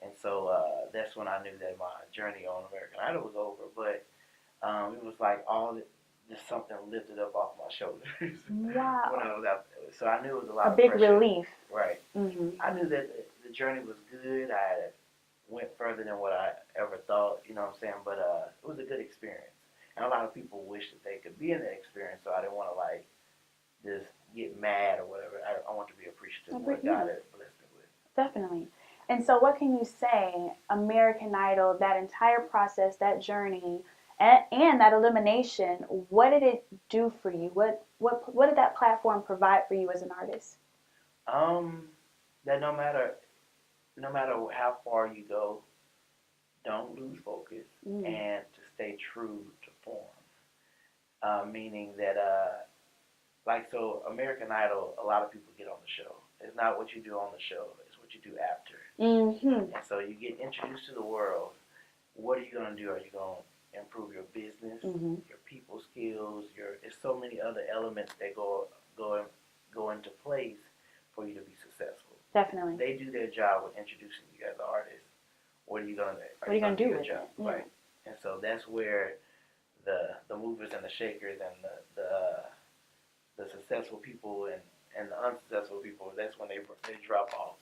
And so that's when I knew that my journey on American Idol was over. But it was like just something lifted up off my shoulders Wow. when I was out there. So I knew it was a lot A of big pressure. relief. Right. Mm-hmm. I knew that the journey was good. I went further than what I ever thought, you know what I'm saying? But it was a good experience. And a lot of people wish that they could be in that experience, so I didn't want to, like, just get mad or whatever. I want to be appreciative of what God had blessed me with. Definitely. And so what can you say, American Idol, that entire process, that journey, and that elimination, what did it do for you? What did that platform provide for you as an artist? That no matter how far you go, don't lose focus and to stay true to form. Meaning that, so American Idol, a lot of people get on the show. It's not what you do on the show, it's what you do after. Mm-hmm. And so you get introduced to the world. What are you going to do? Are you going to improve your business, your people skills? There's so many other elements that go into place for you to be successful. Definitely. They do their job with introducing you as an artist. What are you going to do? What are you going to do your with job? it? Right. And so that's where the movers and the shakers and the successful people and the unsuccessful people, that's when they drop off.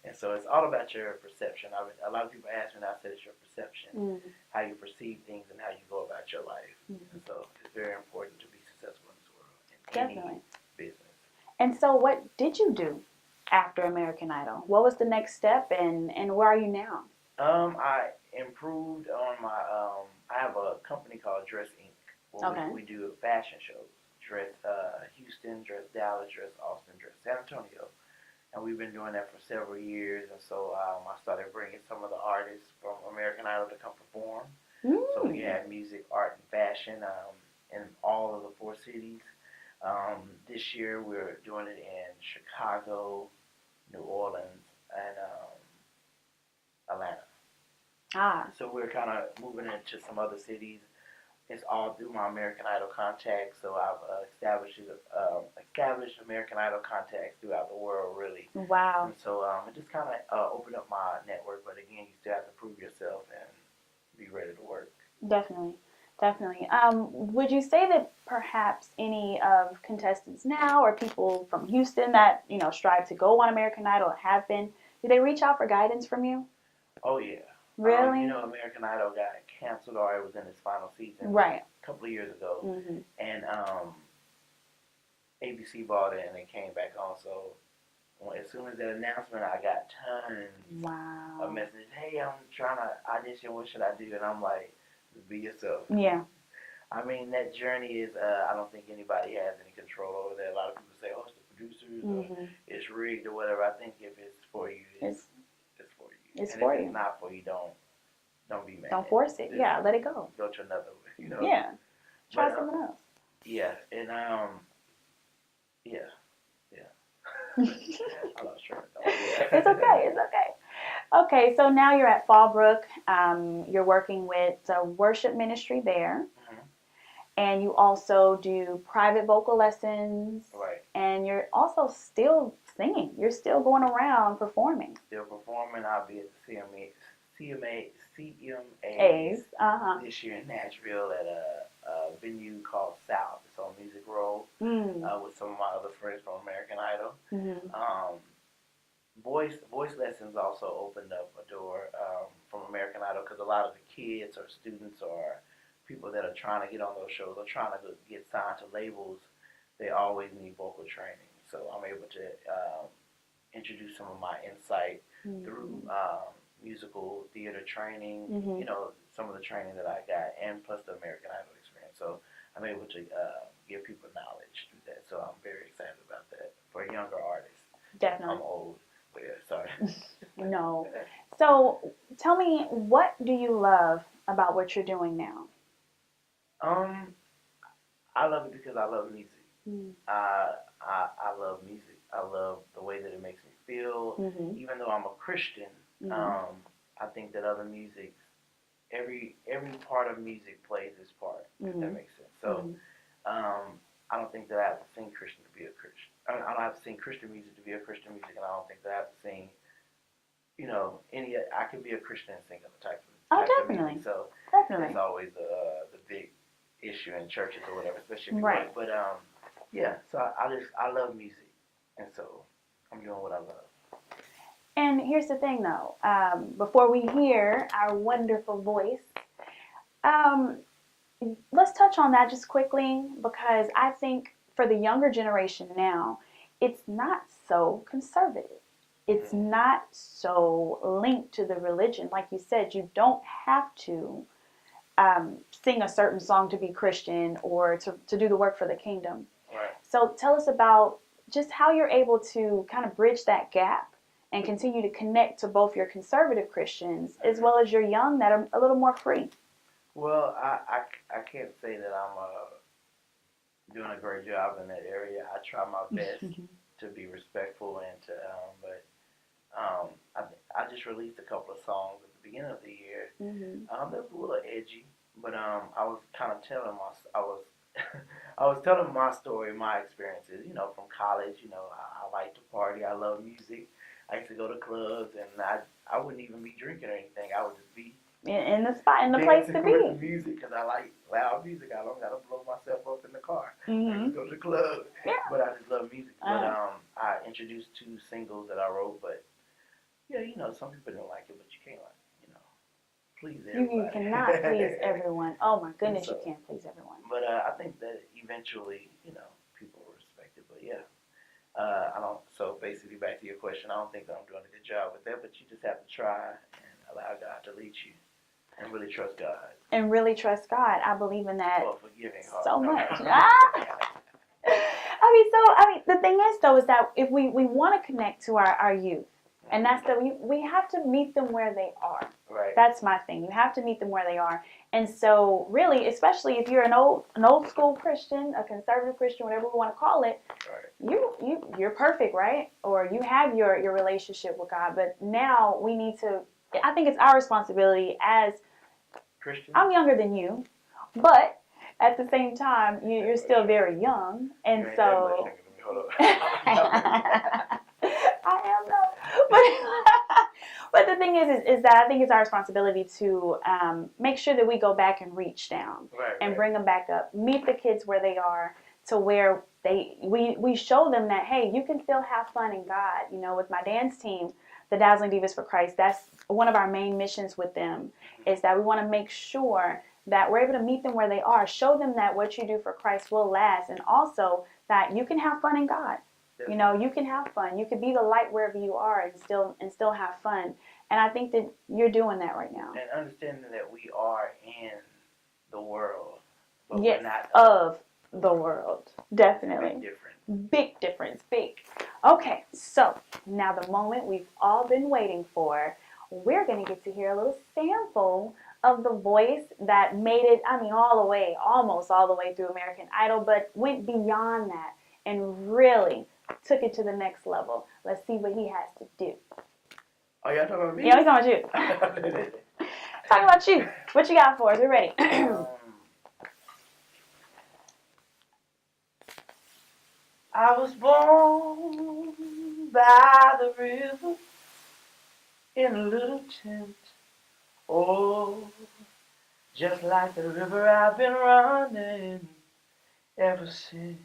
And so it's all about your perception. A lot of people ask me, and I said it's your perception, how you perceive things and how you go about your life. And so it's very important to be successful in this world, in Definitely. any business. And so what did you do after American Idol? What was the next step, and where are you now? I improved on my, I have a company called Dress Inc. Where we do fashion shows. Dress Houston, Dress Dallas, Dress Austin, Dress San Antonio. And we've been doing that for several years. And so I started bringing some of the artists from American Idol to come perform. So we had music, art, and fashion in all of the 4 cities. This year we're doing it in Chicago, New Orleans, and Atlanta. So we're kind of moving into some other cities. It's all through my American Idol contacts. So I've established American Idol contacts throughout the world, really. Wow. And so it just kind of opened up my network. But again, you still have to prove yourself and be ready to work. Definitely. Definitely. Would you say that perhaps any of contestants now or people from Houston that, strive to go on American Idol or have been, do they reach out for guidance from you? Oh, yeah. Really? American Idol got canceled, or it was in its final season right. a couple of years ago. And ABC bought it and it came back on. So as soon as that announcement, I got tons of messages. Hey, I'm trying to audition. What should I do? And I'm like, be yourself. Yeah. I mean, that journey is, I don't think anybody has any control over that. A lot of people say, oh, it's the producers, or it's rigged or whatever. I think if it's for you, it's for you. It's and for if you. it's not for you, don't be mad. Don't force it. Just yeah, let it go. Go to another way, Yeah. Try but, something else. Yeah, and yeah. I lost track of thought. It's okay. It's okay. Okay, so now you're at Fallbrook. You're working with a worship ministry there. And you also do private vocal lessons. Right. And you're also still singing. You're still going around performing. Still performing. I'll be at the CMAs this year in Nashville at a venue called South. It's on Music Row with some of my other friends from American Idol. Voice lessons also opened up a door from American Idol because a lot of the kids or students or people that are trying to get on those shows or trying to get signed to labels, they always need vocal training. So I'm able to introduce some of my insight through musical theater training, some of the training that I got, and plus the American Idol experience. So I'm able to give people knowledge through that. So I'm very excited about that for younger artists. Definitely. I'm old. Yeah, sorry. No. So tell me, what do you love about what you're doing now? I love it because I love music. I love music. I love the way that it makes me feel. Even though I'm a Christian, I think that other music, every part of music plays its part, if that makes sense. So I don't think that I have to sing Christian to be a Christian. I don't have to sing Christian music to be a Christian music, and I don't think that I have to sing, I can be a Christian and sing other types of definitely. music. So Definitely. that's always the big issue in churches or whatever, especially if you Right. But yeah, so I love music, and so I'm doing what I love. And here's the thing, though. Before we hear our wonderful voice, let's touch on that just quickly, because I think for the younger generation now, it's not so conservative. It's not so linked to the religion. Like you said, you don't have to sing a certain song to be Christian or to do the work for the kingdom. Right. So tell us about just how you're able to kind of bridge that gap and continue to connect to both your conservative Christians as well as your young that are a little more free. Well, I can't say that I'm doing a great job in that area. I try my best to be respectful and to, but I just released a couple of songs at the beginning of the year. That was a little edgy, but I was kind of telling I was telling my story, my experiences. From college. I like to party. I love music. I used to go to clubs, and I wouldn't even be drinking or anything. I would just be in the spot, in the place to be. With the music, because I like loud music. I don't gotta blow myself up in the car. I just go to the club. Yeah. But I just love music. But I introduced 2 singles that I wrote. But yeah, some people don't like it, but you can't please everybody. You cannot please everyone. Oh my goodness, you can't please everyone. But I think that eventually, people will respect it. But yeah, I don't. So basically, back to your question, I don't think that I'm doing a good job with that. But you just have to try and allow God to lead you, and really trust God. And really trust God. I believe in that so much. The thing is, though, is that if we want to connect to our youth, and that's that we have to meet them where they are. Right. That's my thing. You have to meet them where they are. And so really, especially if you're an old school Christian, a conservative Christian, whatever we want to call it, right. You're perfect, right? Or you have your relationship with God. But now we need to, I think it's our responsibility as Christian. I'm younger than you, but at the same time, you're still very young. And so I am though. But the thing is that I think it's our responsibility to make sure that we go back and reach down and bring them back up. Meet the kids where they are, to where we show them that, hey, you can still have fun in God. With my dance team, the Dazzling Divas for Christ, that's one of our main missions with them, is that we want to make sure that we're able to meet them where they are, show them that what you do for Christ will last, and also that you can have fun in God. You can have fun. You can be the light wherever you are and still have fun. And I think that you're doing that right now. And understanding that we are in the world, but yes, we're not of the world. Definitely. Big difference. Big. Okay, so now the moment we've all been waiting for. We're going to get to hear a little sample of the voice that made it, almost all the way through American Idol, but went beyond that and really took it to the next level. Let's see what he has to do. Oh, y'all talking about me? Yeah, we're talking about you. Talking about you. What you got for us? We're ready. I was born by the river in a little tent. Oh, just like the river I've been running ever since.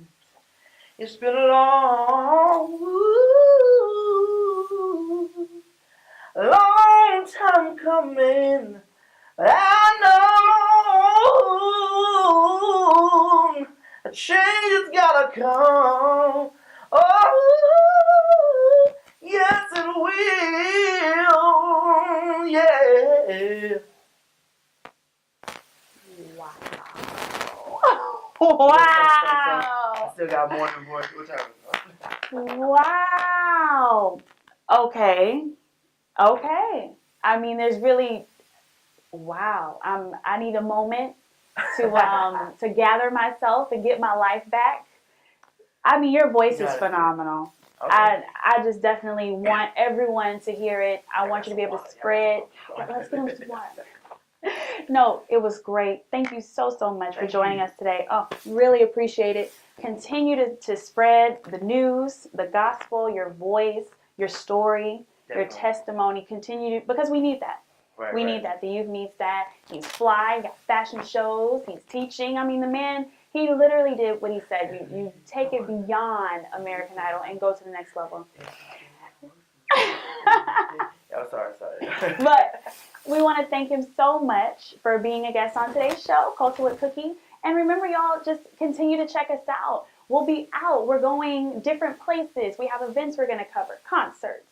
It's been a long time coming. I know a change has gotta come. Oh, yes it will. Yeah. Wow. I still got more than voice. What time? Wow. Okay. There's really, wow. I need a moment to gather myself and get my life back. Your voice is phenomenal. Okay. I just definitely want everyone to hear it. I want you to be able to spread. Let's get them some water. No, it was great. Thank you so much for joining us today. Oh, really appreciate it. continue to spread the news, the gospel, your voice, your story, your testimony. Continue to, because we need that. We need that. The youth needs that. He's fly, got fashion shows, he's teaching. I mean, the man, he literally did what he said. You take it beyond American Idol and go to the next level. Oh, sorry. But we want to thank him so much for being a guest on today's show, Culture with Cookie. And remember, y'all, just continue to check us out. We'll be out. We're going different places. We have events we're going to cover, concerts,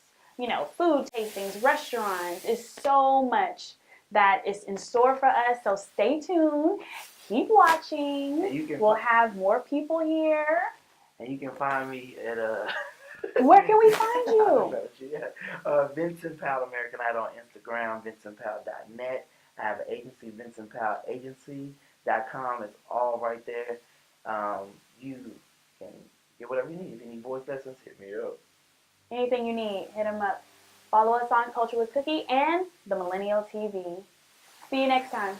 food tastings, restaurants. It's so much that is in store for us. So stay tuned. Keep watching. We'll have more people here. And you can find me at Where can we find you? Vincent Powell American Idol on Instagram, vincentpowell.net. I have an agency, vincentpowell.agency.com. It's all right there. You can get whatever you need. If you need voice lessons, hit me up. Anything you need, hit them up. Follow us on Culture with Cookie and the Millennial TV. See you next time.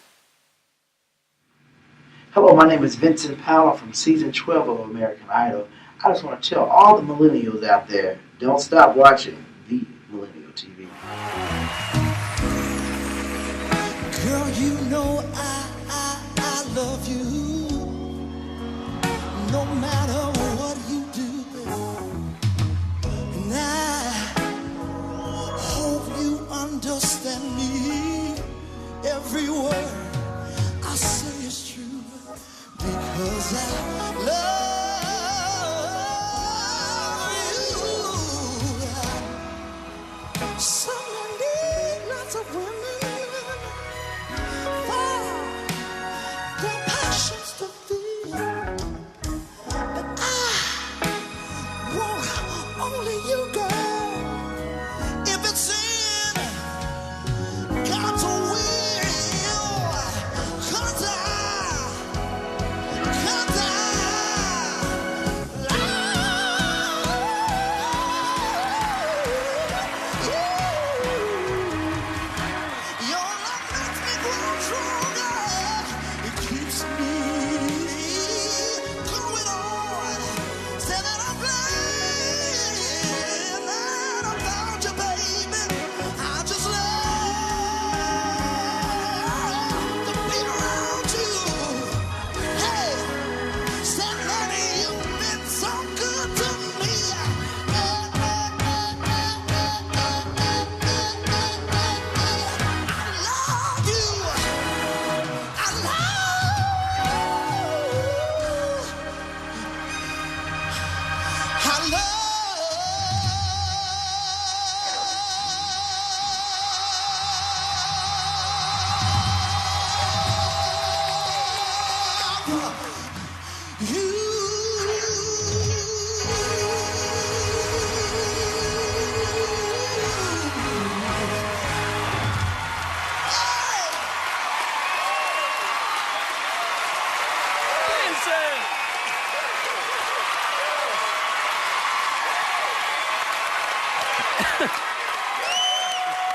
Hello, my name is Vincent Powell from season 12 of American Idol. I just want to tell all the millennials out there, don't stop watching the Millennial TV. Girl, you know I love you. No matter what you do. And I hope you understand me. Every word I say is true. Because I love you. Some men need lots of women. Their passions to feel, but I want only you, girl. If it's in God's will, 'cause I your love makes me grow stronger. It keeps me going on. Say that I'm blind and I found you, baby. I just love to be around you. Hey, said honey, you've been so good to me.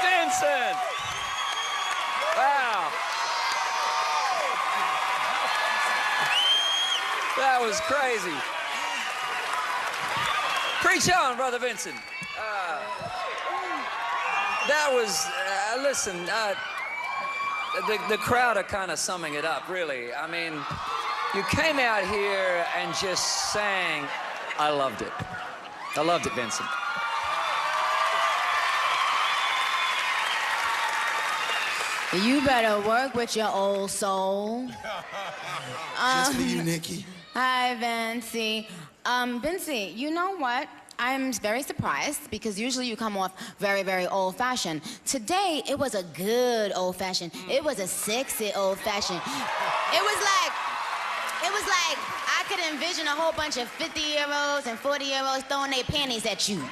Vincent! Wow. That was crazy. Preach on, Brother Vincent. That was, listen, the crowd are kind of summing it up, really. I mean, you came out here and just sang, I loved it. I loved it, Vincent. You better work with your old soul. Just for you, Nikki. Hi, Vincy. Vincy, you know what? I'm very surprised because usually you come off very, very old-fashioned. Today, it was a good old-fashioned. It was a sexy old-fashioned. It was like I could envision a whole bunch of 50-year-olds and 40-year-olds throwing their panties at you.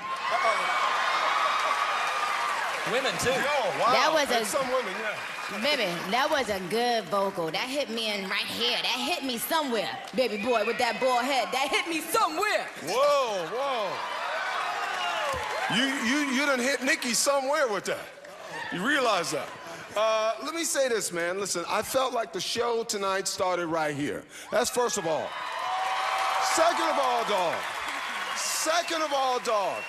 Women, too. Oh, wow. That was and some women, yeah. Baby, that was a good vocal. That hit me in right here. That hit me somewhere. Baby boy with that bald head. That hit me somewhere. Whoa, whoa. You done hit Nikki somewhere with that. You realize that? Let me say this, man. Listen, I felt like the show tonight started right here. That's first of all. Second of all, dog,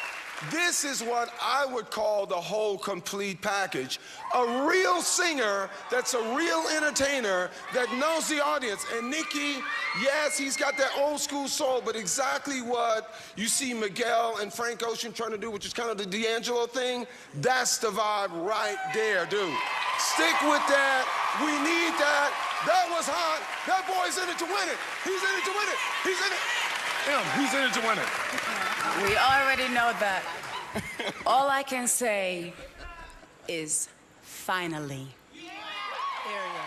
this is what I would call the whole complete package. A real singer that's a real entertainer that knows the audience. And Nicky, yes, he's got that old school soul, but exactly what you see Miguel and Frank Ocean trying to do, which is kind of the D'Angelo thing, that's the vibe right there, dude. Stick with that. We need that. That was hot. That boy's in it to win it. He's in it to win it. He's in it. He's in it to win it. We already know that. All I can say is finally. Period.